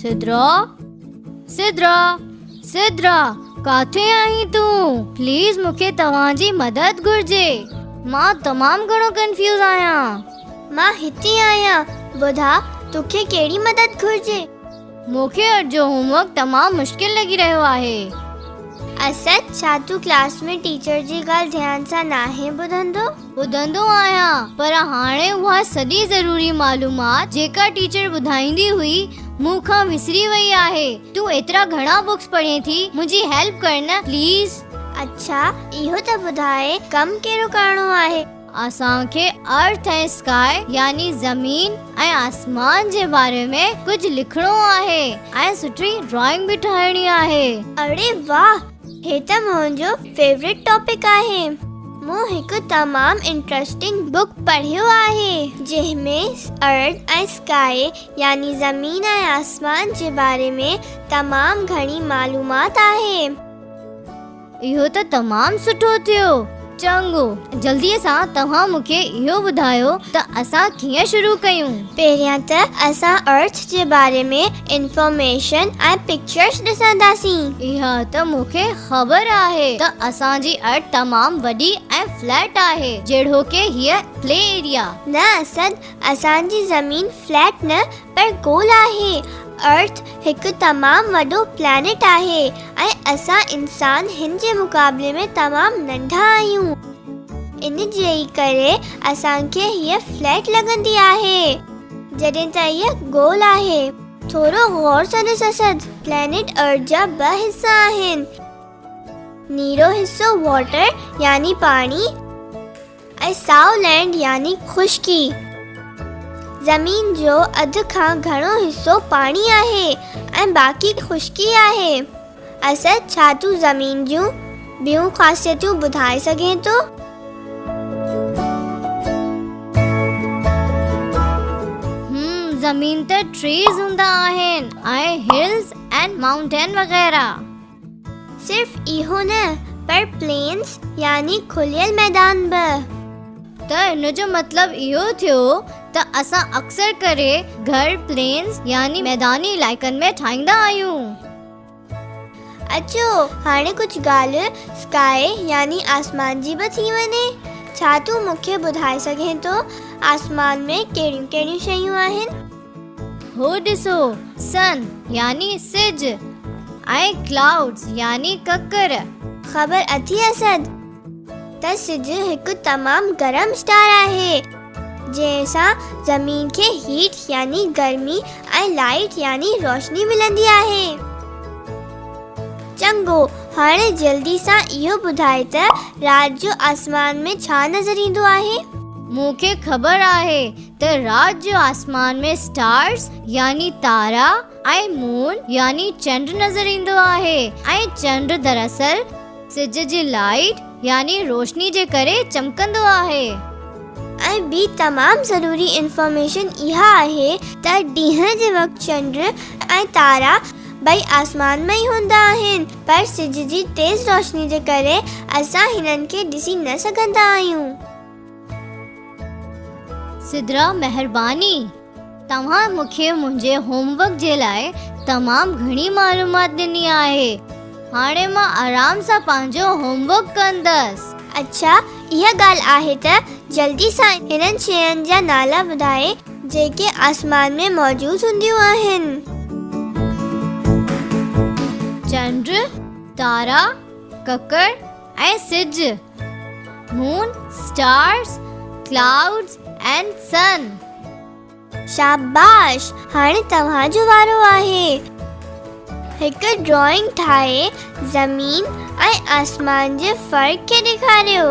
सिद्रा, सिद्रा, सिद्रा, काथे आहीं तूं? प्लीज़ मूंखे तव्हांजी मदद घुर्जे। मां तमामु घणो कंफ्यूज़ आहियां। मां हिते आहियां। ॿुधा, तोखे कहिड़ी मदद घुर्जे? मूंखे अॼु जो होमवर्क तमामु मुश्किल लॻी रहियो आहे। असद, छा तूं क्लास में टीचर जी ॻाल्हि ध्यान सां नाहे ॿुधंदो? ॿुधंदो आहियां, पर हाणे उहा सॼी ज़रूरी मालूमात जेका टीचर ॿुधाईंदी हुई मूंखां विसरी वई आहे। तूं एतिरा घणा बुक्स पढ़े थी, मुंहिंजी हेल्प कर न प्लीज़। अच्छा, इहो त ॿुधाए कमु कहिड़ो करणो आहे? असांखे अर्थ ऐं स्काई यानी ज़मीन ऐं आसमान जे बारे में कुझु लिखणो आहे ऐं सुठी ड्राइंग बि ठाहिणी आहे। अरे वाह, हे त मुंहिंजो फेवरेट टॉपिक आहे। मूं हिकु तमामु इंट्रेस्टिंग बुक पढ़ियो आहे जंहिंमें अर्थ ऐं स्काई यानी ज़मीन ऐं आसमान जे बारे में तमामु घणी मालूमात आहे। इहो त तमामु सुठो थियो। चङो, जल्दीअ सां तव्हां मूंखे इहो ॿुधायो त असां कीअं शुरू कयूं? पहिरियां त असां अर्थ जे बारे में इंफॉर्मेशन ऐं पिक्चर्स ॾिसंदासीं। इहा त मूंखे ख़बर आहे त असांजी अर्थ तमामु वॾी ऐं फ्लैट आहे, जहिड़ो की हीअ प्ले एरिया। न असद, असांजी ज़मीन फ्लैट न पर गोल आहे। अर्थ हिकु तमामु वॾो प्लैनेट आहे ऐं असां इंसान हिन जे मुक़ाबले में तमामु नंढा आहियूं। इन जे करे असांखे हीअ फ्लैट लॻंदी आहे जॾहिं त हीअ गोल आहे। थोरो गौर सां ॾिस असद, प्लैनेट अर्थ जा 2 हिस्सा आहिनि। नीरो हिस्सो वाटर यानी पाणी ऐं साओ लैंड यानी खुश्की। ज़मीन जो अध खां घणो हिस्सो पाणी आहे ऐं बाक़ी खुश्की आहे। असद, छा तूं ज़मीन जूं ॿियूं ख़ासियतूं ॿुधाए सघें थो? ज़मीन त ट्रीज़ हूंदा आहिनि ऐं हिल्स एंड माउंटेन वग़ैरह। सिर्फ़ इहो न, पर प्लेन्स यानी खुलियल मैदान बि। त इन जो मतिलबु इहो थियो त असां अक्सर करे घर प्लेन्स यानी मैदानी इलाइक़नि में ठाहींदा आहियूं। अचो, हाणे कुझु ॻाल्हि स्काई यानी आसमान जी बि थी वञे। छा तूं मूंखे ॿुधाए सघें थो आसमान में कहिड़ियूं कहिड़ियूं शयूं आहिनि? हो ॾिसो, सन यानी सिज ऐं क्लाउड्स यानी ककर। ख़बर अथी असद त सिज हिकु तमामु गरम स्टार आहे जंहिंसां ज़मीन खे हीट यानी गर्मी ऐं लाइट यानी रोशनी मिलंदी आहे। चङो, हाणे जल्दी सां इहो ॿुधाए त राति जो आसमान में छा नज़र ईंदो आहे? मूंखे ख़बर आहे त राति जो आसमान में स्टार्स यानी तारा ऐं मून यानी चंड नज़र ईंदो आहे ऐं चंड दरअसल सिज जी लाइट यानी रोशनी जे करे चमकंदो आहे। ऐं ॿी तमामु ज़रूरी इंफॉर्मेशन इहा आहे त ॾींहं जे वक़्तु चंड ऐं तारा ॿई आसमान में ई हूंदा आहिनि, पर सिज जी तेज़ रोशनी जे करे असां हिननि खे ॾिसी न सघंदा आहियूं। सिद्रा, महिरबानी, तव्हां मूंखे मुंहिंजे होमवर्क जे लाइ तमामु घणी मालूमात ॾिनी आहे। हाणे मां आराम सां पंहिंजो होमवर्क कंदसि। अच्छा, इहा ॻाल्हि आहे त जल्दी सां हिननि शयुनि जा नाला ॿुधाए जेके आसमान में मौजूदु हूंदियूं आहिनि। चंड, तारा, ककर ऐं सिज। मून, स्टार्स, क्लाउड्स एंड सन। शाबाश, हाणे तव्हांजो वारो आहे। हिकु ड्राइंग ठाहे ज़मीन ऐं आसमान जे फ़र्क़ खे ॾेखारियो।